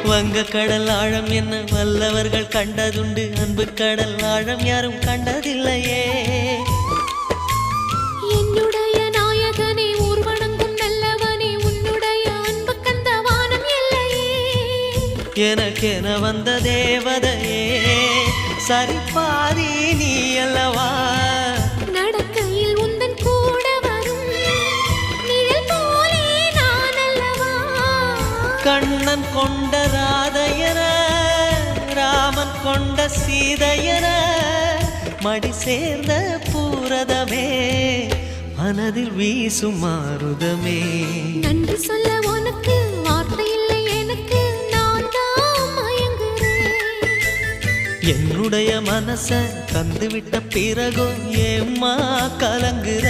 வங்க கடல் ஆழம் என்ன வல்லவர்கள் கண்டதுண்டு, அன்பு கடல் ஆழம் யாரும் கண்டதில்லையே. என்னுடைய நாயகனே ஊர்வணங்கும் நல்லவனே, உன்னுடைய அன்பு கந்த வானம் எல்லையே. எனக்கென வந்த தேவதையே சரிபாதி நீ அல்லவா. நடக்கையில் உந்தன் கூட வரும் நிழல் போலே நான் அல்லவா. கண்ணன் கொண்ட ராதையர ராமன் கொண்ட சீதையர மடி சேர்ந்த பூரதமே மனதில் வீசும் மாருதமே. நன்றி சொல்ல உனக்கு வார்த்தை இல்லை எனக்கு, நான் தான் மயங்குறேன். என்னுடைய மனச தந்துவிட்ட பிறகும் ஏம்மா கலங்குற.